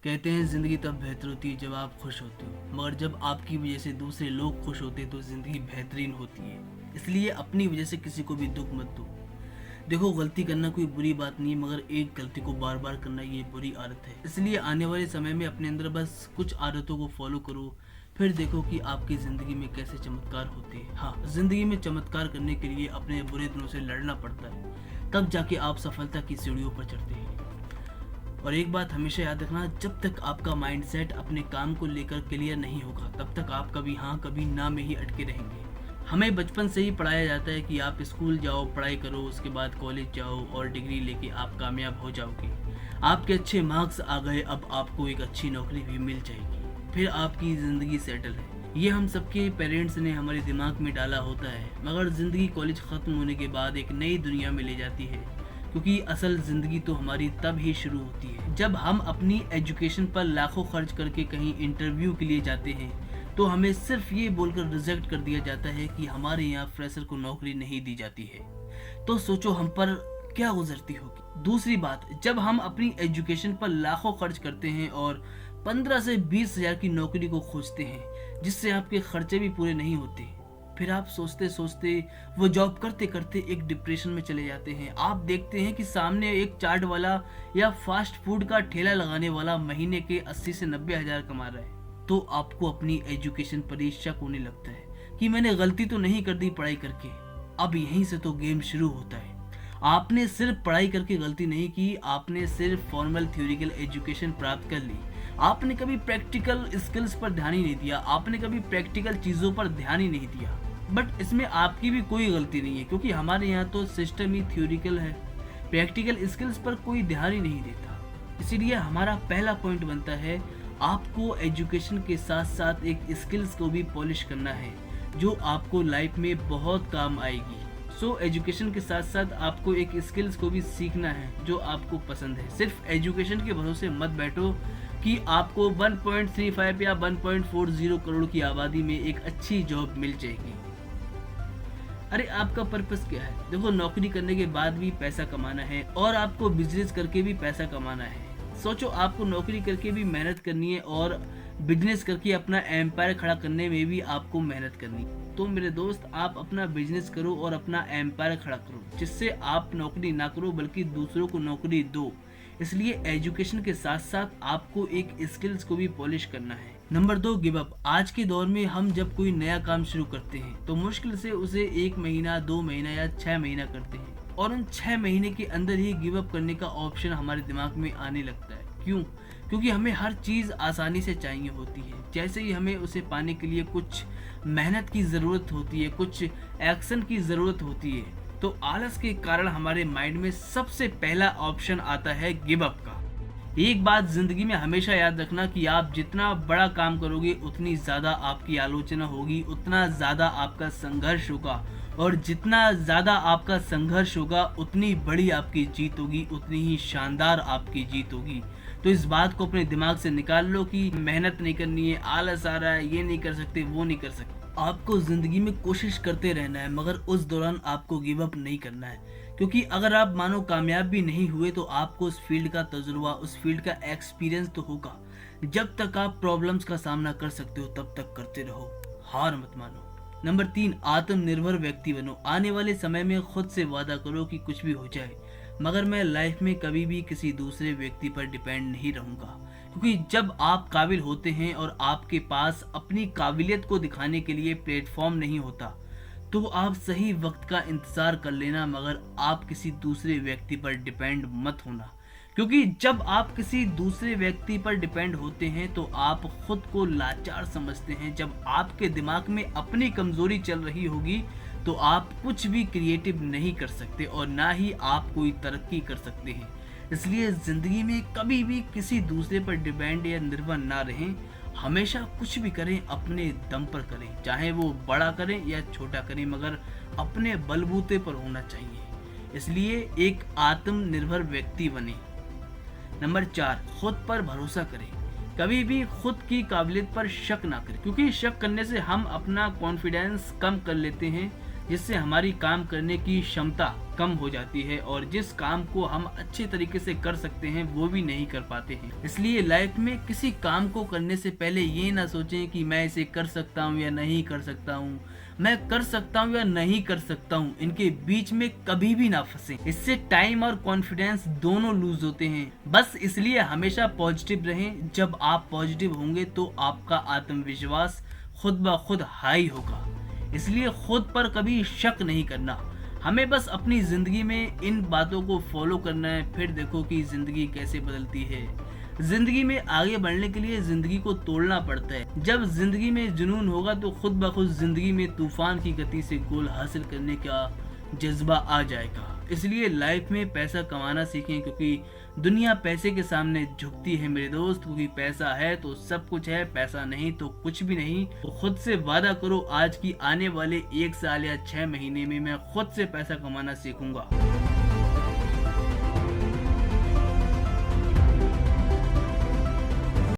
कहते हैं ज़िंदगी तब बेहतर होती है जब आप खुश होते हो, मगर जब आपकी वजह से दूसरे लोग खुश होते हैं तो ज़िंदगी बेहतरीन होती है। इसलिए अपनी वजह से किसी को भी दुख मत दो। देखो, गलती करना कोई बुरी बात नहीं है, मगर एक गलती को बार बार करना ये बुरी आदत है। इसलिए आने वाले समय में अपने अंदर बस कुछ आदतों को फॉलो करो, फिर देखो कि आपकी ज़िंदगी में कैसे चमत्कार होते हैं। हाँ, ज़िंदगी में चमत्कार करने के लिए अपने बुरे दिनों से लड़ना पड़ता है, तब जाके आप सफलता की सीढ़ियों पर चढ़ते हैं। और एक बात हमेशा याद रखना, जब तक आपका माइंडसेट अपने काम को लेकर क्लियर नहीं होगा तब तक आप कभी हाँ कभी ना में ही अटके रहेंगे। हमें बचपन से ही पढ़ाया जाता है कि आप स्कूल जाओ, पढ़ाई करो, उसके बाद कॉलेज जाओ और डिग्री लेके आप कामयाब हो जाओगे। आपके अच्छे मार्क्स आ गए, अब आपको एक अच्छी नौकरी भी मिल जाएगी, फिर आपकी ज़िंदगी सेटल है। ये हम सबके पेरेंट्स ने हमारे दिमाग में डाला होता है, मगर ज़िंदगी कॉलेज ख़त्म होने के बाद एक नई दुनिया में ले जाती है, क्योंकि असल ज़िंदगी तो हमारी तब ही शुरू होती है जब हम अपनी एजुकेशन पर लाखों खर्च करके कहीं इंटरव्यू के लिए जाते हैं, तो हमें सिर्फ ये बोलकर रिजेक्ट कर दिया जाता है कि हमारे यहाँ फ्रेशर को नौकरी नहीं दी जाती है। तो सोचो हम पर क्या गुजरती होगी। दूसरी बात, जब हम अपनी एजुकेशन पर लाखों खर्च करते हैं और 15 से 20 हजार की नौकरी को खोजते हैं जिससे आपके खर्चे भी पूरे नहीं होते, फिर आप सोचते सोचते वो जॉब करते करते एक डिप्रेशन में चले जाते हैं। आप देखते हैं कि सामने एक चाट वाला या फास्ट फूड का ठेला लगाने वाला महीने के 80 से 90 हजार कमा रहा है, तो आपको अपनी एजुकेशन पर ही शक होने लगता है कि मैंने गलती तो नहीं कर दी पढ़ाई करके। अब यहीं से तो गेम शुरू होता है। आपने सिर्फ पढ़ाई करके गलती नहीं की, आपने सिर्फ फॉर्मल थ्योरिकल एजुकेशन प्राप्त कर ली, आपने कभी प्रैक्टिकल स्किल्स पर ध्यान ही नहीं दिया, आपने कभी प्रैक्टिकल चीज़ों पर ध्यान ही नहीं दिया। बट इसमें आपकी भी कोई गलती नहीं है, क्योंकि हमारे यहाँ तो सिस्टम ही थ्योरिकल है, प्रैक्टिकल स्किल्स पर कोई ध्यान ही नहीं देता। इसीलिए हमारा पहला पॉइंट बनता है, आपको एजुकेशन के साथ साथ एक स्किल्स को भी पॉलिश करना है जो आपको लाइफ में बहुत काम आएगी। सो एजुकेशन के साथ साथ आपको एक स्किल्स को भी सीखना है जो आपको पसंद है। सिर्फ एजुकेशन के भरोसे मत बैठो कि आपको 1.35 या 1.40 करोड़ की आबादी में एक अच्छी जॉब मिल जाएगी। अरे आपका पर्पस क्या है? देखो, नौकरी करने के बाद भी पैसा कमाना है और आपको बिजनेस करके भी पैसा कमाना है। सोचो, आपको नौकरी करके भी मेहनत करनी है और बिजनेस करके अपना एम्पायर खड़ा करने में भी आपको मेहनत करनी है। तो मेरे दोस्त, आप अपना बिजनेस करो और अपना एम्पायर खड़ा करो, जिससे आप नौकरी ना करो बल्कि दूसरों को नौकरी दो। इसलिए एजुकेशन के साथ साथ आपको एक स्किल्स को भी पॉलिश करना है। Number 2, give up. आज के दौर में हम जब कोई नया काम शुरू करते हैं तो मुश्किल से उसे 1 महीना, 2 महीना या 6 महीना करते हैं, और उन 6 महीने के अंदर ही गिव अप करने का ऑप्शन हमारे दिमाग में आने लगता है। क्यों? क्योंकि हमें हर चीज़ आसानी से चाहिए होती है। जैसे ही हमें उसे पाने के लिए कुछ मेहनत की ज़रूरत होती है, कुछ एक्शन की ज़रूरत होती है, तो आलस के कारण हमारे माइंड में सबसे पहला ऑप्शन आता है गिव अप का। एक बात जिंदगी में हमेशा याद रखना कि आप जितना बड़ा काम करोगे उतनी ज़्यादा आपकी आलोचना होगी, उतना ज़्यादा आपका संघर्ष होगा, और जितना ज़्यादा आपका संघर्ष होगा उतनी बड़ी आपकी जीत होगी, उतनी ही शानदार आपकी जीत होगी। तो इस बात को अपने दिमाग से निकाल लो कि मेहनत नहीं करनी है, आलस आ रहा है, ये नहीं कर सकते, वो नहीं कर सकते। आपको ज़िंदगी में कोशिश करते रहना है, मगर उस दौरान आपको गिव अप नहीं करना है, क्योंकि अगर आप मानो कामयाब भी नहीं हुए तो आपको उस फील्ड का तजुर्बा, उस फील्ड का एक्सपीरियंस तो होगा। जब तक आप प्रॉब्लम्स का सामना कर सकते हो तब तक करते रहो, हार मत मानो। नंबर 3, आत्मनिर्भर व्यक्ति बनो। आने वाले समय में खुद से वादा करो कि कुछ भी हो जाए, मगर मैं लाइफ में कभी भी किसी दूसरे व्यक्ति पर डिपेंड नहीं रहूँगा। क्योंकि जब आप काबिल होते हैं और आपके पास अपनी काबिलियत को दिखाने के लिए प्लेटफॉर्म नहीं होता, तो आप सही वक्त का इंतज़ार कर लेना, मगर आप किसी दूसरे व्यक्ति पर डिपेंड मत होना। क्योंकि जब आप किसी दूसरे व्यक्ति पर डिपेंड होते हैं तो आप खुद को लाचार समझते हैं। जब आपके दिमाग में अपनी कमज़ोरी चल रही होगी तो आप कुछ भी क्रिएटिव नहीं कर सकते और ना ही आप कोई तरक्की कर सकते हैं। इसलिए ज़िंदगी में कभी भी किसी दूसरे पर डिपेंड या निर्भर ना रहें। हमेशा कुछ भी करें अपने दम पर करें, चाहे वो बड़ा करें या छोटा करें, मगर अपने बलबूते पर होना चाहिए। इसलिए एक आत्मनिर्भर व्यक्ति बने। नंबर 4, खुद पर भरोसा करें। कभी भी खुद की काबिलियत पर शक ना करें, क्योंकि शक करने से हम अपना कॉन्फिडेंस कम कर लेते हैं, जिससे हमारी काम करने की क्षमता कम हो जाती है और जिस काम को हम अच्छे तरीके से कर सकते हैं वो भी नहीं कर पाते हैं। इसलिए लाइफ में किसी काम को करने से पहले ये ना सोचें कि मैं इसे कर सकता हूँ या नहीं कर सकता हूँ, मैं कर सकता हूँ या नहीं कर सकता हूँ, इनके बीच में कभी भी ना फंसे। इससे टाइम और कॉन्फिडेंस दोनों लूज होते हैं। बस इसलिए हमेशा पॉजिटिव रहें। जब आप पॉजिटिव होंगे तो आपका आत्मविश्वास खुद ब खुद हाई होगा। इसलिए खुद पर कभी शक नहीं करना। हमें बस अपनी जिंदगी में इन बातों को फॉलो करना है, फिर देखो कि जिंदगी कैसे बदलती है। जिंदगी में आगे बढ़ने के लिए जिंदगी को तोड़ना पड़ता है। जब जिंदगी में जुनून होगा तो खुद ब खुद जिंदगी में तूफान की गति से गोल हासिल करने का जज्बा आ जाएगा। इसलिए लाइफ में पैसा कमाना सीखें, क्योंकि दुनिया पैसे के सामने झुकती है मेरे दोस्त। क्योंकि पैसा है तो सब कुछ है, पैसा नहीं तो कुछ भी नहीं। तो खुद से वादा करो आज की आने वाले 1 साल या 6 महीने में मैं खुद से पैसा कमाना सीखूंगा।